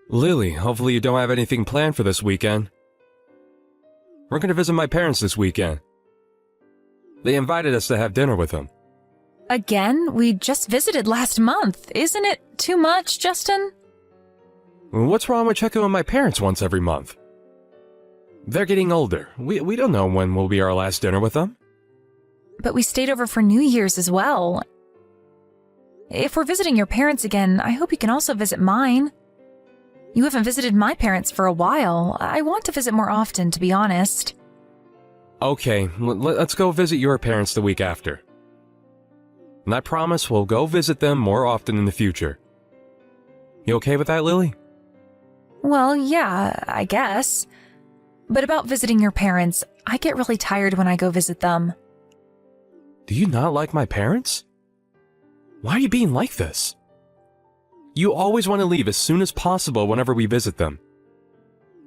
Lily, hopefully you don't have anything planned for this weekend. We're going to visit my parents this weekend. They invited us to have dinner with them. Again? We just visited last month. Isn't it too much, Justin? What's wrong with checking with my parents once every month? They're getting older. We don't know when will be our last dinner with them. But we stayed over for New Year's as well. If we're visiting your parents again, I hope you can also visit mine. You haven't visited my parents for a while. I want to visit more often, to be honest. Okay, let's go visit your parents the week after. And I promise we'll go visit them more often in the future. You okay with that, Lily? Well, yeah, I guess. But about visiting your parents, I get really tired when I go visit them. Do you not like my parents? Why are you being like this? You always want to leave as soon as possible whenever we visit them.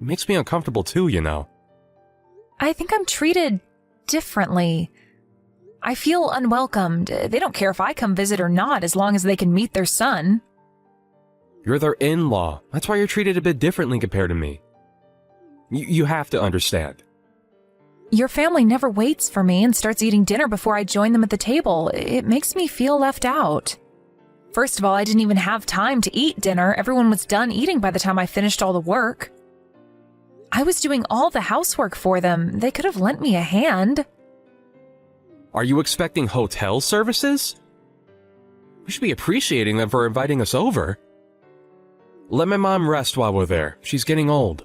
It makes me uncomfortable too, you know. I think I'm treated differently. I feel unwelcomed. They don't care if I come visit or not as long as they can meet their son. You're their in-law. That's why you're treated a bit differently compared to me. You have to understand. Your family never waits for me and starts eating dinner before I join them at the table. It makes me feel left out. First of all, I didn't even have time to eat dinner. Everyone was done eating by the time I finished all the work. I was doing all the housework for them. They could have lent me a hand. Are you expecting hotel services? We should be appreciating them for inviting us over. Let my mom rest while we're there. She's getting old.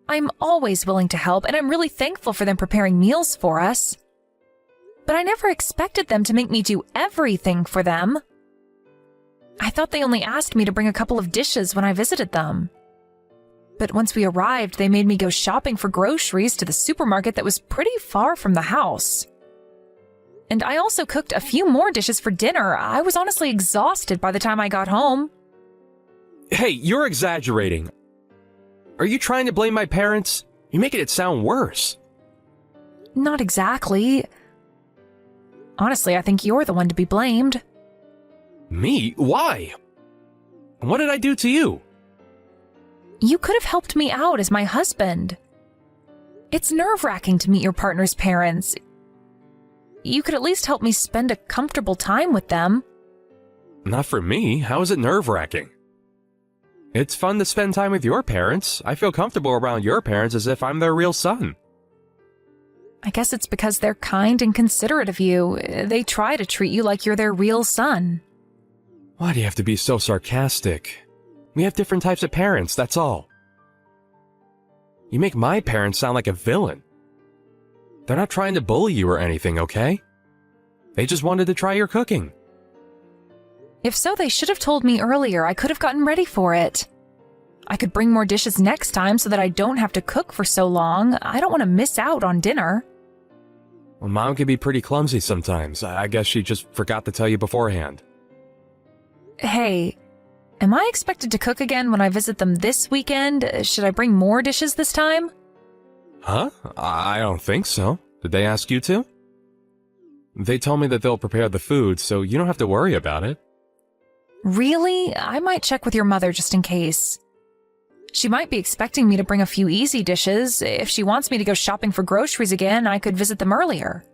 I'm always willing to help, and I'm really thankful for them preparing meals for us. But I never expected them to make me do everything for them. I thought they only asked me to bring a couple of dishes when I visited them. But once we arrived, they made me go shopping for groceries to the supermarket that was pretty far from the house. And I also cooked a few more dishes for dinner. I was honestly exhausted by the time I got home. Hey, you're exaggerating. Are you trying to blame my parents? You're making it sound worse. Not exactly. Honestly, I think you're the one to be blamed. Me? Why? What did I do to you? You could have helped me out as my husband. It's nerve-wracking to meet your partner's parents. You could at least help me spend a comfortable time with them. Not for me. How is it nerve-wracking? It's fun to spend time with your parents. I feel comfortable around your parents as if I'm their real son. I guess it's because they're kind and considerate of you. They try to treat you like you're their real son. Why do you have to be so sarcastic? We have different types of parents, that's all. You make my parents sound like a villain. They're not trying to bully you or anything, okay? They just wanted to try your cooking. If so, they should have told me earlier. I could have gotten ready for it. I could bring more dishes next time so that I don't have to cook for so long. I don't want to miss out on dinner. Well, Mom can be pretty clumsy sometimes. I guess she just forgot to tell you beforehand. Hey, am I expected to cook again when I visit them this weekend? Should I bring more dishes this time? Huh? I don't think so. Did they ask you to? They told me that they'll prepare the food, so you don't have to worry about it. Really? I might check with your mother just in case. She might be expecting me to bring a few easy dishes. If she wants me to go shopping for groceries again, I could visit them earlier.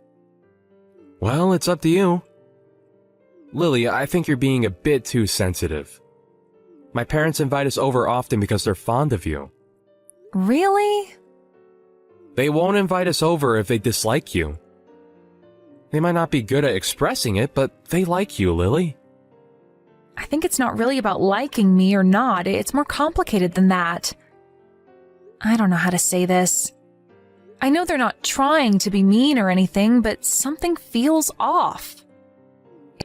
Well, it's up to you. Lily, I think you're being a bit too sensitive. My parents invite us over often because they're fond of you. Really? They won't invite us over if they dislike you. They might not be good at expressing it, but they like you, Lily. I think it's not really about liking me or not. It's more complicated than that. I don't know how to say this. I know they're not trying to be mean or anything, but something feels off.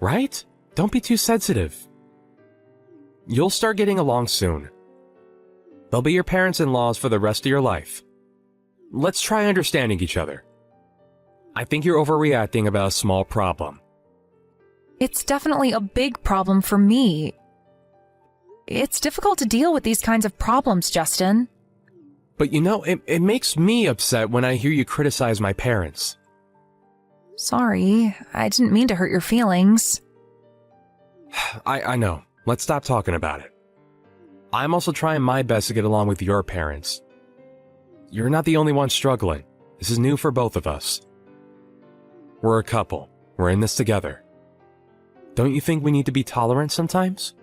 Right? Don't be too sensitive. You'll start getting along soon. They'll be your parents-in-laws for the rest of your life. Let's try understanding each other. I think you're overreacting about a small problem. It's definitely a big problem for me. It's difficult to deal with these kinds of problems, Justin. But you know, it makes me upset when I hear you criticize my parents. Sorry, I didn't mean to hurt your feelings. I know. Let's stop talking about it. I'm also trying my best to get along with your parents. You're not the only one struggling. This is new for both of us. We're a couple. We're in this together. Don't you think we need to be tolerant sometimes?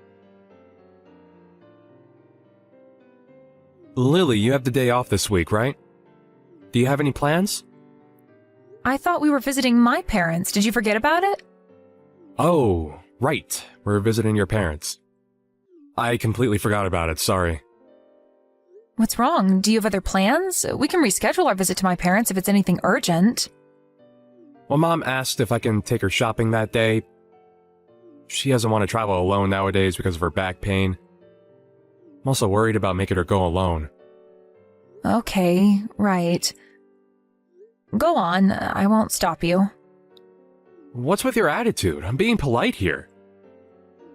Lily, you have the day off this week, right? Do you have any plans? I thought we were visiting my parents. Did you forget about it? Oh, right. We're visiting your parents. I completely forgot about it, sorry. What's wrong? Do you have other plans? We can reschedule our visit to my parents if it's anything urgent. Well, Mom asked if I can take her shopping that day. She doesn't want to travel alone nowadays because of her back pain. I'm also worried about making her go alone. Okay, right. Go on, I won't stop you. What's with your attitude? I'm being polite here.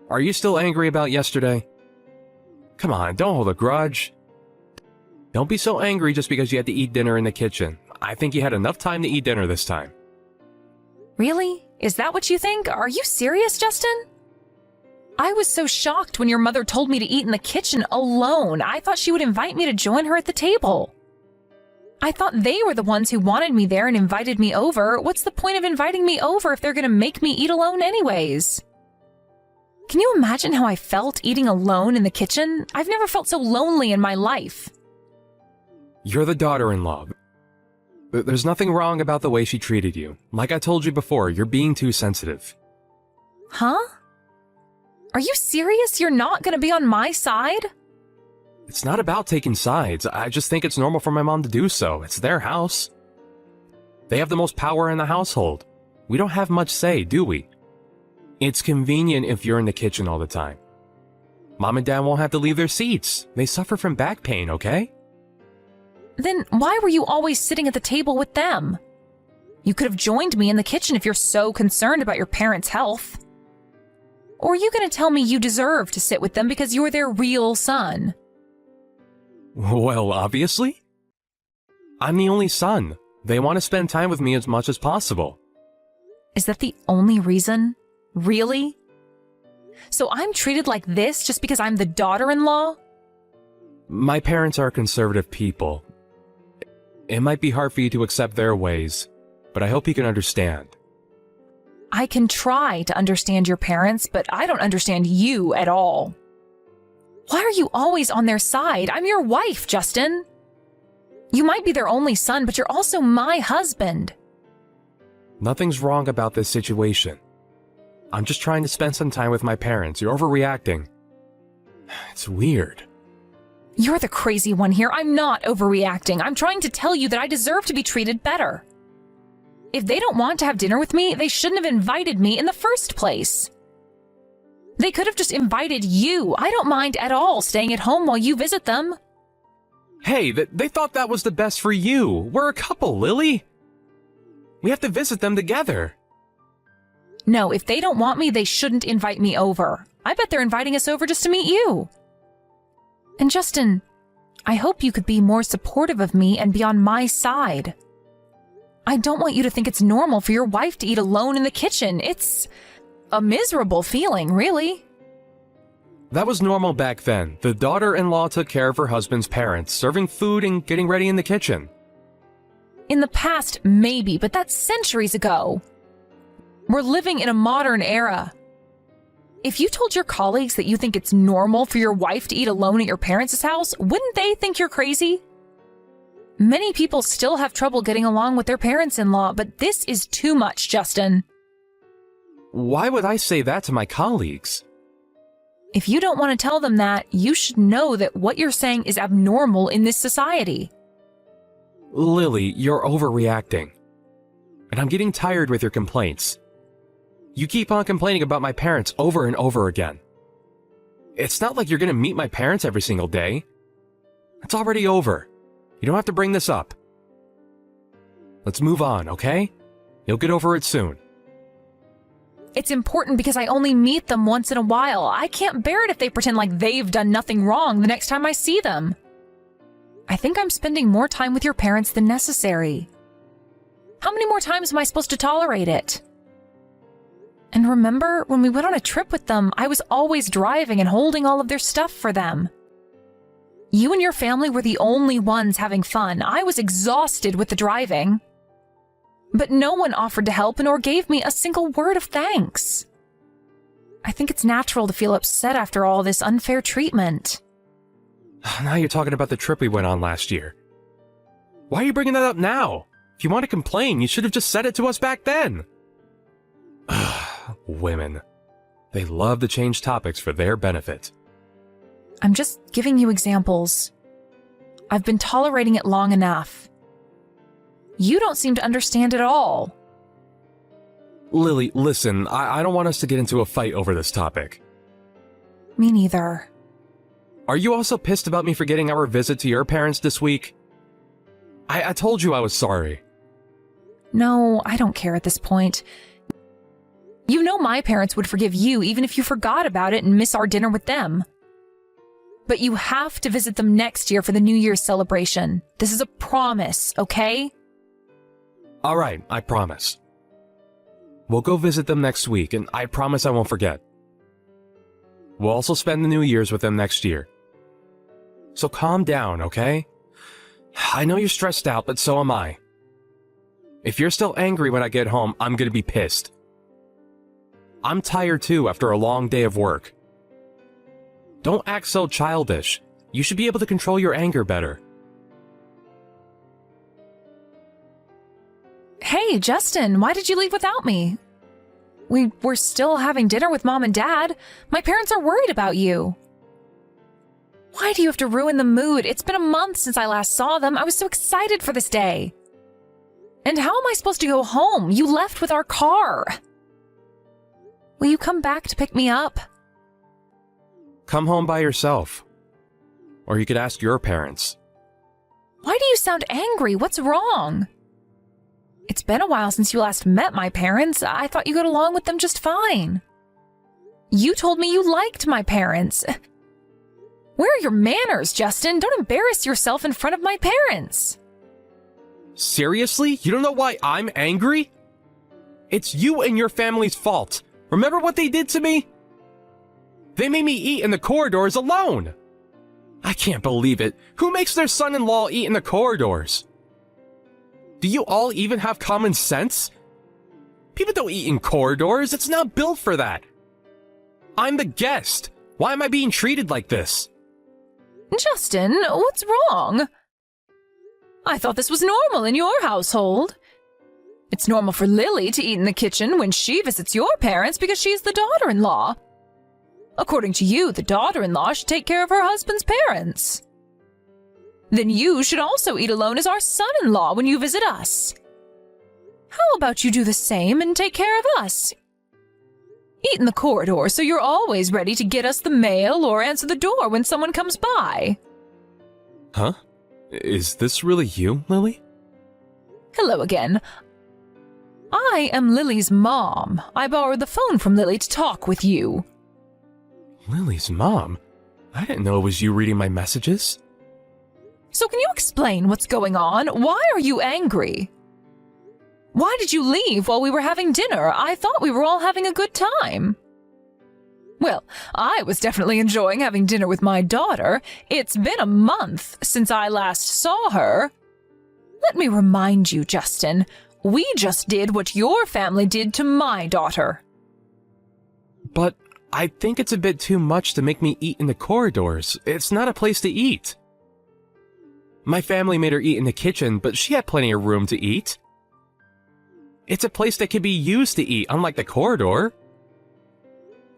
Are you still angry about yesterday? Come on, don't hold a grudge. Don't be so angry just because you had to eat dinner in the kitchen. I think you had enough time to eat dinner this time. Really? Is that what you think? Are you serious, Justin? I was so shocked when your mother told me to eat in the kitchen alone. I thought she would invite me to join her at the table. I thought they were the ones who wanted me there and invited me over. What's the point of inviting me over if they're going to make me eat alone anyways? Can you imagine how I felt eating alone in the kitchen? I've never felt so lonely in my life. You're the daughter-in-law. There's nothing wrong about the way she treated you. Like I told you before, you're being too sensitive. Huh? Are you serious? You're not going to be on my side? It's not about taking sides. I just think it's normal for my mom to do so. It's their house. They have the most power in the household. We don't have much say, do we? It's convenient if you're in the kitchen all the time. Mom and Dad won't have to leave their seats. They suffer from back pain, okay? Then why were you always sitting at the table with them? You could have joined me in the kitchen if you're so concerned about your parents' health. Or are you going to tell me you deserve to sit with them because you're their real son? Well, obviously. I'm the only son. They want to spend time with me as much as possible. Is that the only reason? Really? So I'm treated like this just because I'm the daughter-in-law? My parents are conservative people. It might be hard for you to accept their ways, but I hope you can understand. I can try to understand your parents, but I don't understand you at all. Why are you always on their side? I'm your wife, Justin. You might be their only son, but you're also my husband. Nothing's wrong about this situation. I'm just trying to spend some time with my parents. You're overreacting. It's weird. You're the crazy one here. I'm not overreacting. I'm trying to tell you that I deserve to be treated better. If they don't want to have dinner with me, they shouldn't have invited me in the first place. They could have just invited you. I don't mind at all staying at home while you visit them. Hey, they thought that was the best for you. We're a couple, Lily. We have to visit them together. No, if they don't want me, they shouldn't invite me over. I bet they're inviting us over just to meet you. And Justin, I hope you could be more supportive of me and be on my side. I don't want you to think it's normal for your wife to eat alone in the kitchen. It's a miserable feeling, really. That was normal back then. The daughter-in-law took care of her husband's parents, serving food and getting ready in the kitchen. In the past, maybe, but that's centuries ago. We're living in a modern era. If you told your colleagues that you think it's normal for your wife to eat alone at your parents' house, wouldn't they think you're crazy? Many people still have trouble getting along with their parents-in-law, but this is too much, Justin. Why would I say that to my colleagues? If you don't want to tell them that, you should know that what you're saying is abnormal in this society. Lily, you're overreacting. And I'm getting tired with your complaints. You keep on complaining about my parents over and over again. It's not like you're going to meet my parents every single day. It's already over. You don't have to bring this up. Let's move on, okay? You'll get over it soon. It's important because I only meet them once in a while. I can't bear it if they pretend like they've done nothing wrong the next time I see them. I think I'm spending more time with your parents than necessary. How many more times am I supposed to tolerate it? And remember, when we went on a trip with them, I was always driving and holding all of their stuff for them. You and your family were the only ones having fun. I was exhausted with the driving. But no one offered to help nor gave me a single word of thanks. I think it's natural to feel upset after all this unfair treatment. Now you're talking about the trip we went on last year. Why are you bringing that up now? If you want to complain, you should have just said it to us back then. Women. They love to change topics for their benefit. I'm just giving you examples. I've been tolerating it long enough. You don't seem to understand at all. Lily, listen, I don't want us to get into a fight over this topic. Me neither. Are you also pissed about me forgetting our visit to your parents this week? I told you I was sorry. No, I don't care at this point. You know my parents would forgive you even if you forgot about it and miss our dinner with them. But you have to visit them next year for the New Year's celebration. This is a promise, okay? All right, I promise. We'll go visit them next week, and I promise I won't forget. We'll also spend the New Year's with them next year. So calm down, okay? I know you're stressed out, but so am I. If you're still angry when I get home, I'm gonna be pissed. I'm tired too after a long day of work. Don't act so childish. You should be able to control your anger better. Hey, Justin, why did you leave without me? We were still having dinner with Mom and Dad. My parents are worried about you. Why do you have to ruin the mood? It's been a month since I last saw them. I was so excited for this day. And how am I supposed to go home? You left with our car. Will you come back to pick me up? Come home by yourself. Or you could ask your parents. Why do you sound angry? What's wrong? It's been a while since you last met my parents. I thought you got along with them just fine. You told me you liked my parents. Where are your manners, Justin? Don't embarrass yourself in front of my parents. Seriously? You don't know why I'm angry? It's you and your family's fault. Remember what they did to me? They made me eat in the corridors alone. I can't believe it. Who makes their son-in-law eat in the corridors? Do you all even have common sense? People don't eat in corridors. It's not built for that. I'm the guest. Why am I being treated like this? Justin, what's wrong? I thought this was normal in your household. It's normal for Lily to eat in the kitchen when she visits your parents because she's the daughter-in-law. According to you, the daughter-in-law should take care of her husband's parents. Then you should also eat alone as our son-in-law when you visit us. How about you do the same and take care of us? Eat in the corridor so you're always ready to get us the mail or answer the door when someone comes by. Huh? Is this really you, Lily? Hello again. I am Lily's mom. I borrowed the phone from Lily to talk with you. Lily's mom? I didn't know it was you reading my messages. So can you explain what's going on? Why are you angry? Why did you leave while we were having dinner? I thought we were all having a good time. Well, I was definitely enjoying having dinner with my daughter. It's been a month since I last saw her. Let me remind you, Justin, we just did what your family did to my daughter. But I think it's a bit too much to make me eat in the corridors. It's not a place to eat. My family made her eat in the kitchen, but she had plenty of room to eat. It's a place that can be used to eat, unlike the corridor.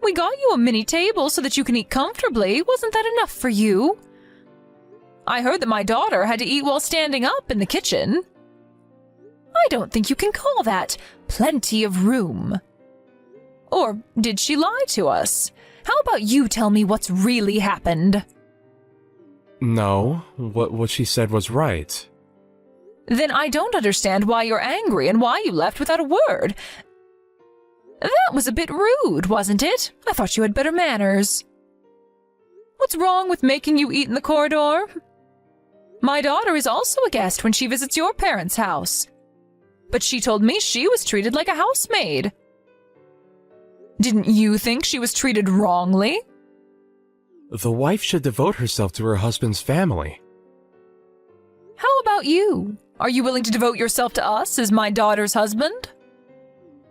We got you a mini table so that you can eat comfortably. Wasn't that enough for you? I heard that my daughter had to eat while standing up in the kitchen. I don't think you can call that plenty of room. Or did she lie to us? How about you tell me what's really happened? No, what she said was right. Then I don't understand why you're angry and why you left without a word. That was a bit rude, wasn't it? I thought you had better manners. What's wrong with making you eat in the corridor? My daughter is also a guest when she visits your parents' house. But she told me she was treated like a housemaid. Didn't you think she was treated wrongly? The wife should devote herself to her husband's family. How about you? Are you willing to devote yourself to us as my daughter's husband?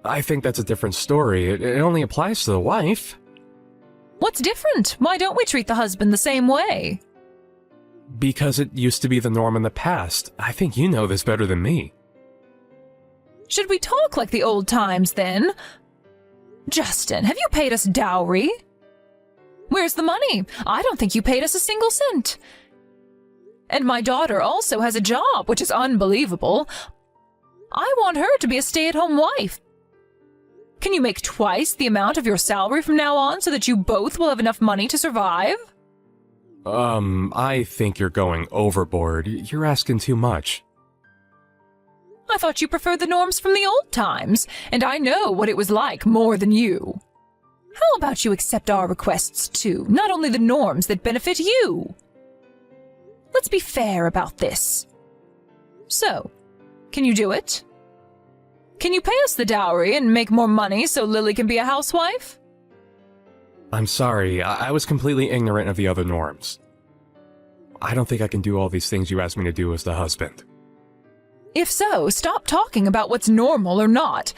I think that's a different story. It only applies to the wife. What's different? Why don't we treat the husband the same way? Because it used to be the norm in the past. I think you know this better than me. Should we talk like the old times then? Justin, have you paid us dowry? Where's the money? I don't think you paid us a single cent. And my daughter also has a job, which is unbelievable. I want her to be a stay-at-home wife. Can you make twice the amount of your salary from now on so that you both will have enough money to survive? I think you're going overboard. You're asking too much. I thought you preferred the norms from the old times, and I know what it was like more than you. How about you accept our requests too, not only the norms that benefit you? Let's be fair about this. So, can you do it? Can you pay us the dowry and make more money so Lily can be a housewife? I'm sorry, I was completely ignorant of the other norms. I don't think I can do all these things you asked me to do as the husband. If so, stop talking about what's normal or not.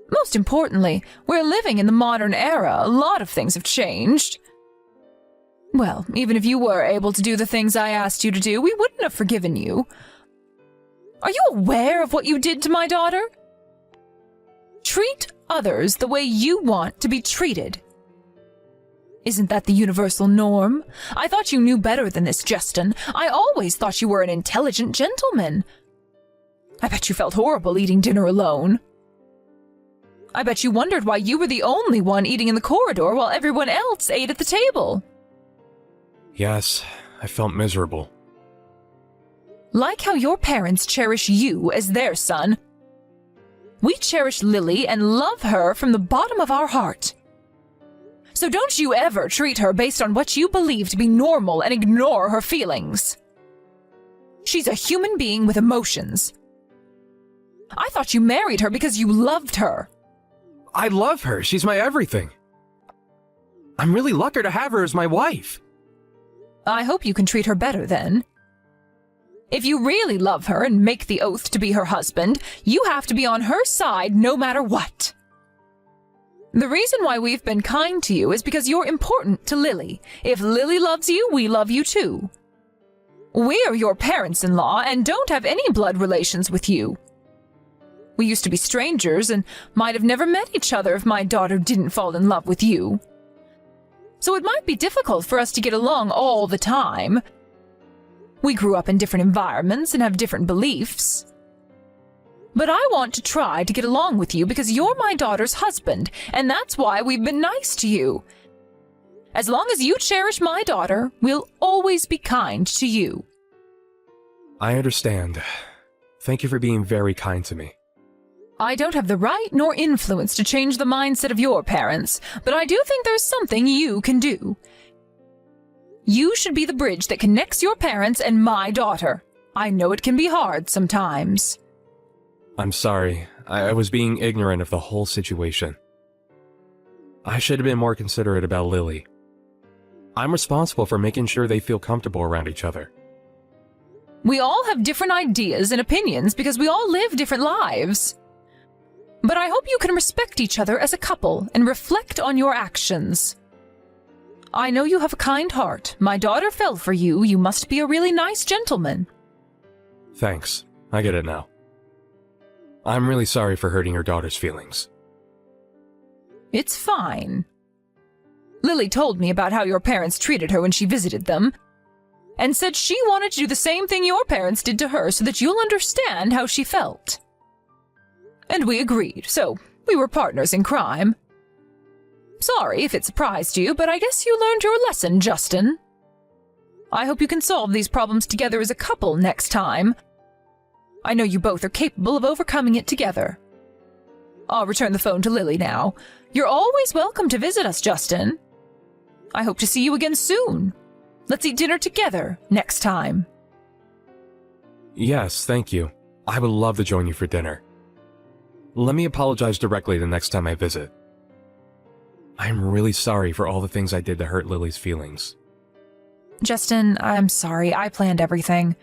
Most importantly, we're living in the modern era. A lot of things have changed. Well, even if you were able to do the things I asked you to do, we wouldn't have forgiven you. Are you aware of what you did to my daughter? Treat others the way you want to be treated. Isn't that the universal norm? I thought you knew better than this, Justin. I always thought you were an intelligent gentleman. I bet you felt horrible eating dinner alone. I bet you wondered why you were the only one eating in the corridor while everyone else ate at the table. Yes, I felt miserable. Like how your parents cherish you as their son, we cherish Lily and love her from the bottom of our heart. So don't you ever treat her based on what you believe to be normal and ignore her feelings. She's a human being with emotions. I thought you married her because you loved her. I love her. She's my everything. I'm really lucky to have her as my wife. I hope you can treat her better then. If you really love her and make the oath to be her husband, you have to be on her side no matter what. The reason why we've been kind to you is because you're important to Lily. If Lily loves you, we love you too. We are your parents-in-law and don't have any blood relations with you. We used to be strangers and might have never met each other if my daughter didn't fall in love with you. So it might be difficult for us to get along all the time. We grew up in different environments and have different beliefs. But I want to try to get along with you because you're my daughter's husband, and that's why we've been nice to you. As long as you cherish my daughter, we'll always be kind to you. I understand. Thank you for being very kind to me. I don't have the right nor influence to change the mindset of your parents, but I do think there's something you can do. You should be the bridge that connects your parents and my daughter. I know it can be hard sometimes. I'm sorry. I was being ignorant of the whole situation. I should have been more considerate about Lily. I'm responsible for making sure they feel comfortable around each other. We all have different ideas and opinions because we all live different lives. But I hope you can respect each other as a couple and reflect on your actions. I know you have a kind heart. My daughter fell for you. You must be a really nice gentleman. Thanks. I get it now. I'm really sorry for hurting your daughter's feelings. It's fine. Lily told me about how your parents treated her when she visited them, and said she wanted to do the same thing your parents did to her so that you'll understand how she felt. And we agreed, so we were partners in crime. Sorry if it surprised you, but I guess you learned your lesson, Justin. I hope you can solve these problems together as a couple next time. I know you both are capable of overcoming it together. I'll return the phone to Lily now. You're always welcome to visit us, Justin. I hope to see you again soon. Let's eat dinner together next time. Yes, thank you. I would love to join you for dinner. Let me apologize directly the next time I visit. I'm really sorry for all the things I did to hurt Lily's feelings. Justin, I'm sorry. I planned everything.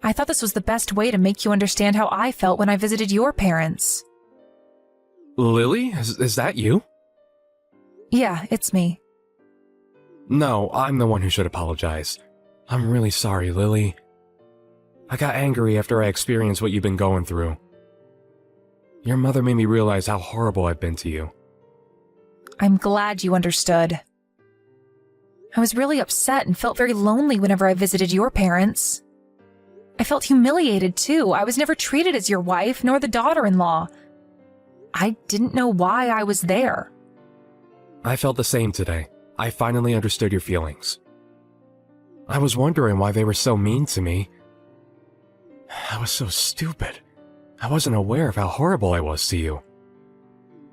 I thought this was the best way to make you understand how I felt when I visited your parents. Lily? Is that you? Yeah, it's me. No, I'm the one who should apologize. I'm really sorry, Lily. I got angry after I experienced what you've been going through. Your mother made me realize how horrible I've been to you. I'm glad you understood. I was really upset and felt very lonely whenever I visited your parents. I felt humiliated, too. I was never treated as your wife, nor the daughter-in-law. I didn't know why I was there. I felt the same today. I finally understood your feelings. I was wondering why they were so mean to me. I was so stupid. I wasn't aware of how horrible I was to you.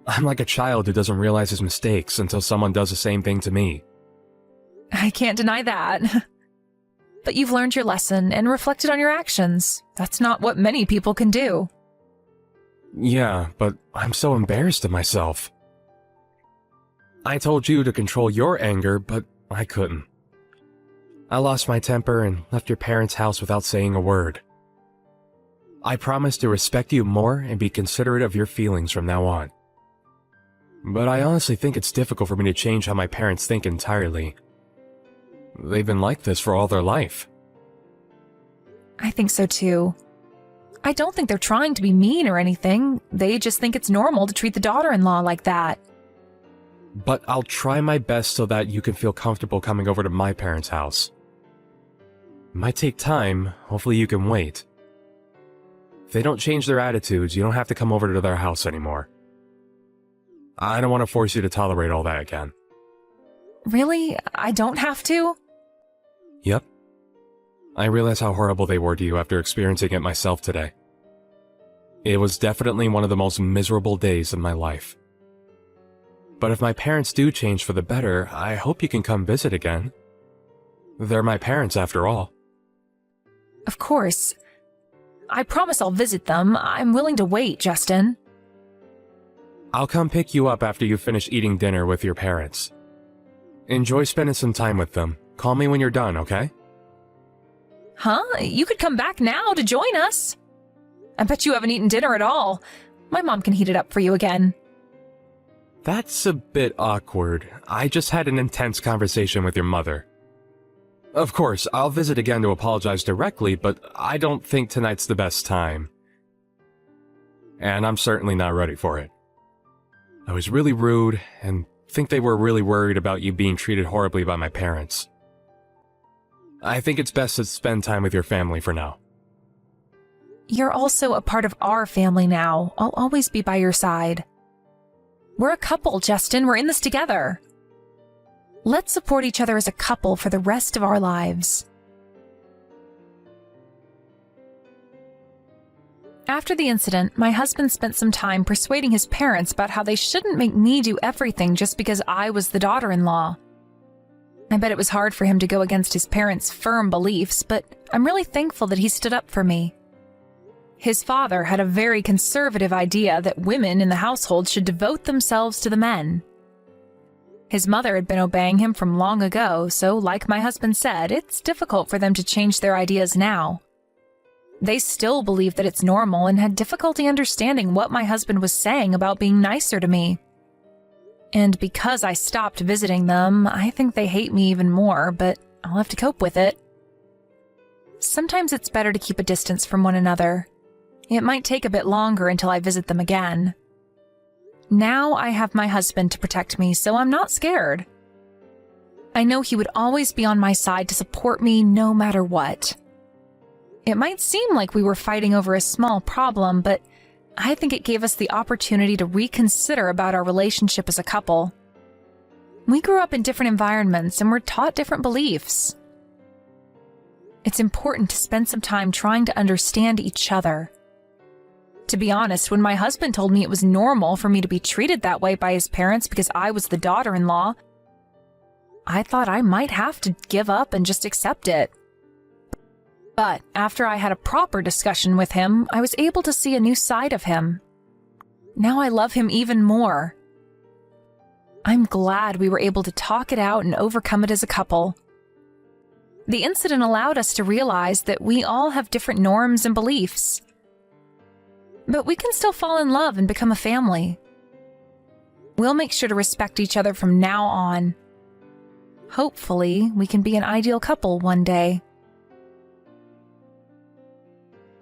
I'm like a child who doesn't realize his mistakes until someone does the same thing to me. I can't deny that. But you've learned your lesson and reflected on your actions. That's not what many people can do. Yeah, but I'm so embarrassed of myself. I told you to control your anger, but I couldn't. I lost my temper and left your parents' house without saying a word. I promise to respect you more and be considerate of your feelings from now on. But I honestly think it's difficult for me to change how my parents think entirely. They've been like this for all their life. I think so too. I don't think they're trying to be mean or anything. They just think it's normal to treat the daughter-in-law like that. But I'll try my best so that you can feel comfortable coming over to my parents' house. It might take time. Hopefully you can wait. If they don't change their attitudes, you don't have to come over to their house anymore. I don't want to force you to tolerate all that again. Really? I don't have to? Yep. I realize how horrible they were to you after experiencing it myself today. It was definitely one of the most miserable days of my life. But if my parents do change for the better, I hope you can come visit again. They're my parents after all. Of course. I promise I'll visit them. I'm willing to wait, Justin. I'll come pick you up after you finish eating dinner with your parents. Enjoy spending some time with them. Call me when you're done, okay? Huh? You could come back now to join us. I bet you haven't eaten dinner at all. My mom can heat it up for you again. That's a bit awkward. I just had an intense conversation with your mother. Of course, I'll visit again to apologize directly, but I don't think tonight's the best time. And I'm certainly not ready for it. I was really rude, and think they were really worried about you being treated horribly by my parents. I think it's best to spend time with your family for now. You're also a part of our family now. I'll always be by your side. We're a couple, Justin. We're in this together. Let's support each other as a couple for the rest of our lives. After the incident, my husband spent some time persuading his parents about how they shouldn't make me do everything just because I was the daughter-in-law. I bet it was hard for him to go against his parents' firm beliefs, but I'm really thankful that he stood up for me. His father had a very conservative idea that women in the household should devote themselves to the men. His mother had been obeying him from long ago, so like my husband said, it's difficult for them to change their ideas now. They still believe that it's normal and had difficulty understanding what my husband was saying about being nicer to me. And because I stopped visiting them, I think they hate me even more, but I'll have to cope with it. Sometimes it's better to keep a distance from one another. It might take a bit longer until I visit them again. Now I have my husband to protect me, so I'm not scared. I know he would always be on my side to support me no matter what. It might seem like we were fighting over a small problem, but I think it gave us the opportunity to reconsider about our relationship as a couple. We grew up in different environments and were taught different beliefs. It's important to spend some time trying to understand each other. To be honest, when my husband told me it was normal for me to be treated that way by his parents because I was the daughter-in-law, I thought I might have to give up and just accept it. But after I had a proper discussion with him, I was able to see a new side of him. Now I love him even more. I'm glad we were able to talk it out and overcome it as a couple. The incident allowed us to realize that we all have different norms and beliefs. But we can still fall in love and become a family. We'll make sure to respect each other from now on. Hopefully, we can be an ideal couple one day.